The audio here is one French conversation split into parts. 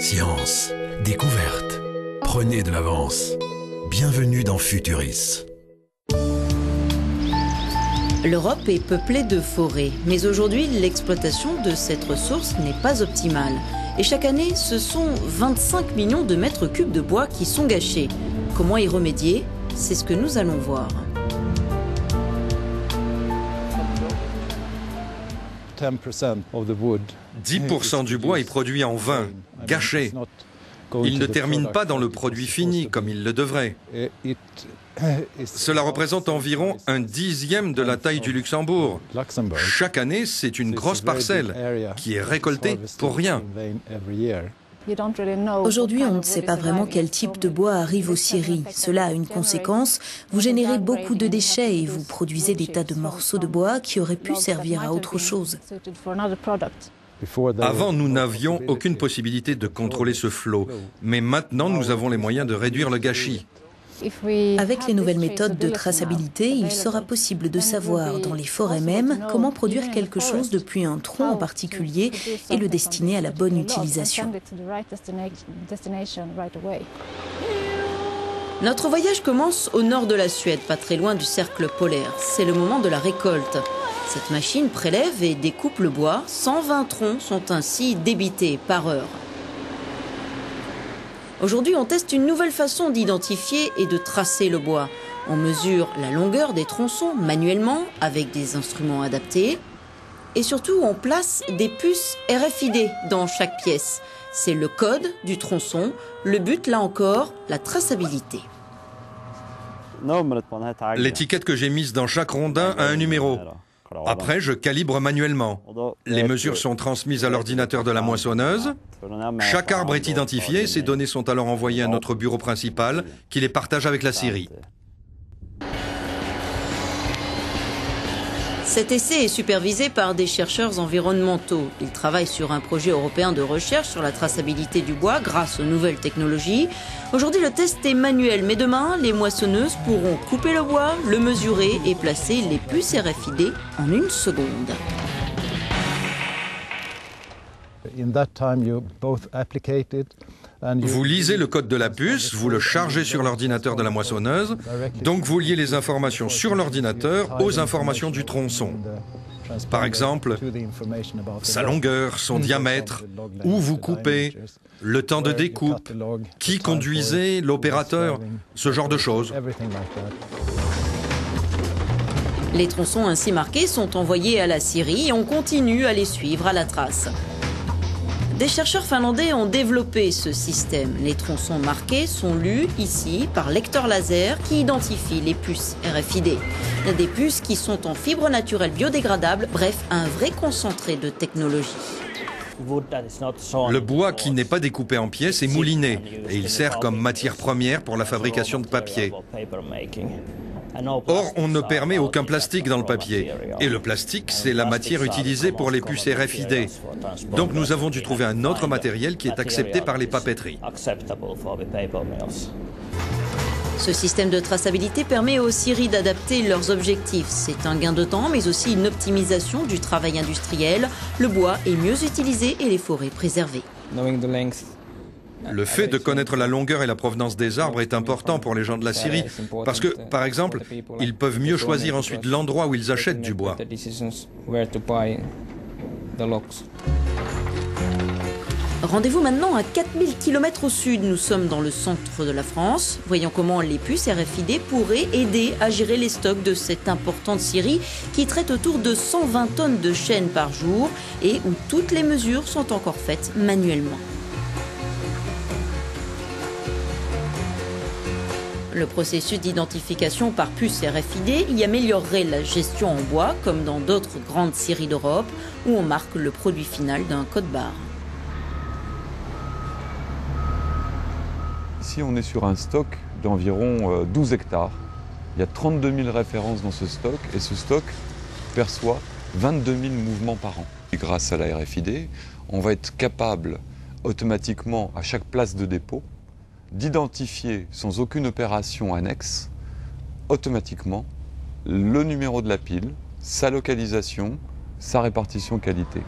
Science, découverte, prenez de l'avance. Bienvenue dans Futuris. L'Europe est peuplée de forêts, mais aujourd'hui, l'exploitation de cette ressource n'est pas optimale. Et chaque année, ce sont 25 millions de mètres cubes de bois qui sont gâchés. Comment y remédier? C'est ce que nous allons voir. 10% du bois est produit en vain, gâché. Il ne termine pas dans le produit fini comme il le devrait. Cela représente environ 1/10 de la taille du Luxembourg. Chaque année, c'est une grosse parcelle qui est récoltée pour rien. Aujourd'hui, on ne sait pas vraiment quel type de bois arrive aux scieries. Cela a une conséquence. Vous générez beaucoup de déchets et vous produisez des tas de morceaux de bois qui auraient pu servir à autre chose. Avant, nous n'avions aucune possibilité de contrôler ce flot. Mais maintenant, nous avons les moyens de réduire le gâchis. Avec les nouvelles méthodes de traçabilité, il sera possible de savoir dans les forêts même comment produire quelque chose depuis un tronc en particulier et le destiner à la bonne utilisation. Notre voyage commence au nord de la Suède, pas très loin du cercle polaire. C'est le moment de la récolte. Cette machine prélève et découpe le bois. 120 troncs sont ainsi débités par heure. Aujourd'hui, on teste une nouvelle façon d'identifier et de tracer le bois. On mesure la longueur des tronçons manuellement avec des instruments adaptés. Et surtout, on place des puces RFID dans chaque pièce. C'est le code du tronçon. Le but, là encore, la traçabilité. L'étiquette que j'ai mise dans chaque rondin a un numéro. Après, je calibre manuellement. Les mesures sont transmises à l'ordinateur de la moissonneuse. Chaque arbre est identifié. Ces données sont alors envoyées à notre bureau principal qui les partage avec la scierie. Cet essai est supervisé par des chercheurs environnementaux. Ils travaillent sur un projet européen de recherche sur la traçabilité du bois grâce aux nouvelles technologies. Aujourd'hui, le test est manuel, mais demain, les moissonneuses pourront couper le bois, le mesurer et placer les puces RFID en 1 seconde. Vous lisez le code de la puce, vous le chargez sur l'ordinateur de la moissonneuse, donc vous liez les informations sur l'ordinateur aux informations du tronçon. Par exemple, sa longueur, son diamètre, où vous coupez, le temps de découpe, qui conduisait l'opérateur, ce genre de choses. Les tronçons ainsi marqués sont envoyés à la scierie et on continue à les suivre à la trace. Des chercheurs finlandais ont développé ce système. Les tronçons marqués sont lus ici par lecteur laser qui identifie les puces RFID. Des puces qui sont en fibres naturelles biodégradables, bref, un vrai concentré de technologie. Le bois qui n'est pas découpé en pièces est mouliné et il sert comme matière première pour la fabrication de papier. Or, on ne permet aucun plastique dans le papier. Et le plastique, c'est la matière utilisée pour les puces RFID. Donc nous avons dû trouver un autre matériel qui est accepté par les papeteries. Ce système de traçabilité permet aux scieries d'adapter leurs objectifs. C'est un gain de temps, mais aussi une optimisation du travail industriel. Le bois est mieux utilisé et les forêts préservées. Le fait de connaître la longueur et la provenance des arbres est important pour les gens de la scierie parce que, par exemple, ils peuvent mieux choisir ensuite l'endroit où ils achètent du bois. Rendez-vous maintenant à 4000 km au sud. Nous sommes dans le centre de la France. Voyons comment les puces RFID pourraient aider à gérer les stocks de cette importante scierie qui traite autour de 120 tonnes de chêne par jour et où toutes les mesures sont encore faites manuellement. Le processus d'identification par puce RFID y améliorerait la gestion en bois, comme dans d'autres grandes scieries d'Europe, où on marque le produit final d'un code-barre. Ici, on est sur un stock d'environ 12 hectares. Il y a 32 000 références dans ce stock, et ce stock perçoit 22 000 mouvements par an. Et grâce à la RFID, on va être capable automatiquement, à chaque place de dépôt, d'identifier sans aucune opération annexe automatiquement le numéro de la pile, sa localisation, sa répartition qualité.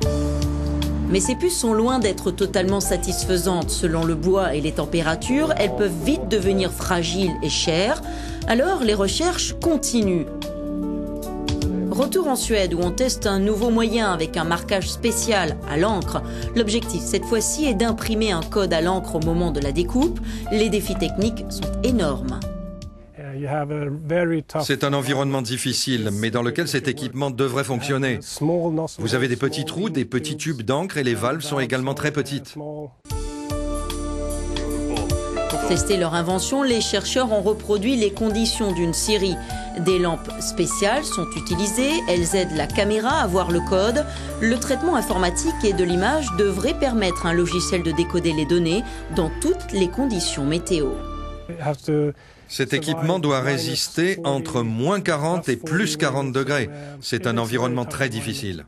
Mais ces puces sont loin d'être totalement satisfaisantes. Selon le bois et les températures, elles peuvent vite devenir fragiles et chères. Alors les recherches continuent. Retour en Suède où on teste un nouveau moyen avec un marquage spécial à l'encre. L'objectif cette fois-ci est d'imprimer un code à l'encre au moment de la découpe. Les défis techniques sont énormes. C'est un environnement difficile, mais dans lequel cet équipement devrait fonctionner. Vous avez des petits trous, des petits tubes d'encre et les valves sont également très petites. Pour tester leur invention, les chercheurs ont reproduit les conditions d'une scierie. Des lampes spéciales sont utilisées, elles aident la caméra à voir le code. Le traitement informatique et de l'image devrait permettre à un logiciel de décoder les données dans toutes les conditions météo. Cet équipement doit résister entre moins 40 et plus 40 degrés. C'est un environnement très difficile.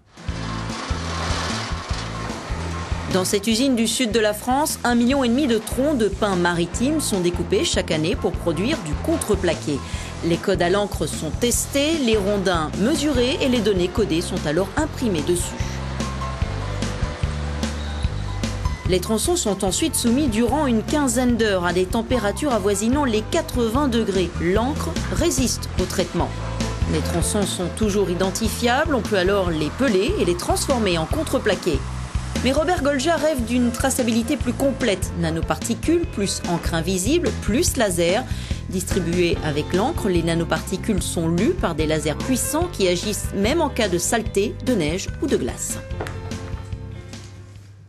Dans cette usine du sud de la France, 1,5 million de troncs de pin maritime sont découpés chaque année pour produire du contreplaqué. Les codes à l'encre sont testés, les rondins mesurés et les données codées sont alors imprimées dessus. Les tronçons sont ensuite soumis durant une quinzaine d'heures à des températures avoisinant les 80 degrés. L'encre résiste au traitement. Les tronçons sont toujours identifiables, on peut alors les peler et les transformer en contreplaqué. Mais Robert Golja rêve d'une traçabilité plus complète. Nanoparticules, plus encre invisible, plus laser. Distribuées avec l'encre, les nanoparticules sont lues par des lasers puissants qui agissent même en cas de saleté, de neige ou de glace.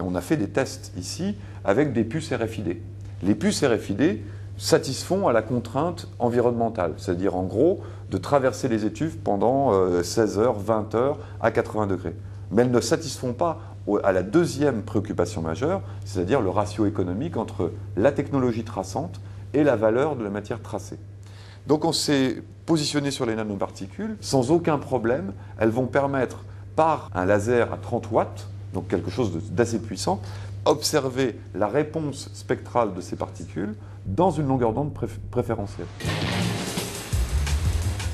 On a fait des tests ici avec des puces RFID. Les puces RFID satisfont à la contrainte environnementale, c'est-à-dire en gros de traverser les étuves pendant 16 heures, 20 heures à 80 degrés. Mais elles ne satisfont pas à la deuxième préoccupation majeure, c'est-à-dire le ratio économique entre la technologie traçante et la valeur de la matière tracée. Donc on s'est positionné sur les nanoparticules. Sans aucun problème, elles vont permettre, par un laser à 30 watts, donc quelque chose d'assez puissant, observer la réponse spectrale de ces particules dans une longueur d'onde préférentielle.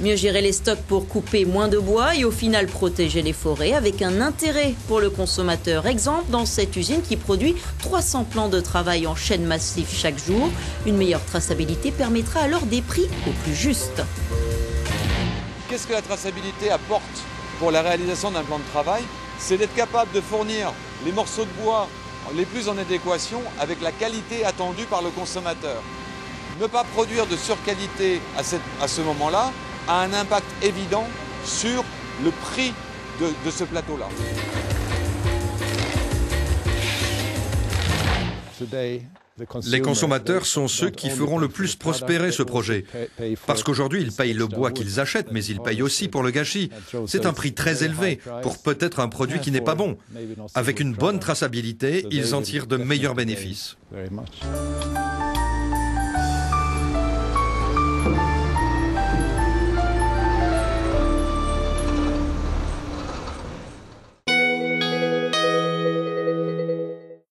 Mieux gérer les stocks pour couper moins de bois et au final protéger les forêts avec un intérêt pour le consommateur. Exemple dans cette usine qui produit 300 plans de travail en chaîne massif chaque jour. Une meilleure traçabilité permettra alors des prix au plus justes. Qu'est-ce que la traçabilité apporte pour la réalisation d'un plan de travail? C'est d'être capable de fournir les morceaux de bois les plus en adéquation avec la qualité attendue par le consommateur. Ne pas produire de surqualité à ce moment-là a un impact évident sur le prix de ce plateau-là. Les consommateurs sont ceux qui feront le plus prospérer ce projet. Parce qu'aujourd'hui, ils payent le bois qu'ils achètent, mais ils payent aussi pour le gâchis. C'est un prix très élevé pour peut-être un produit qui n'est pas bon. Avec une bonne traçabilité, ils en tirent de meilleurs bénéfices.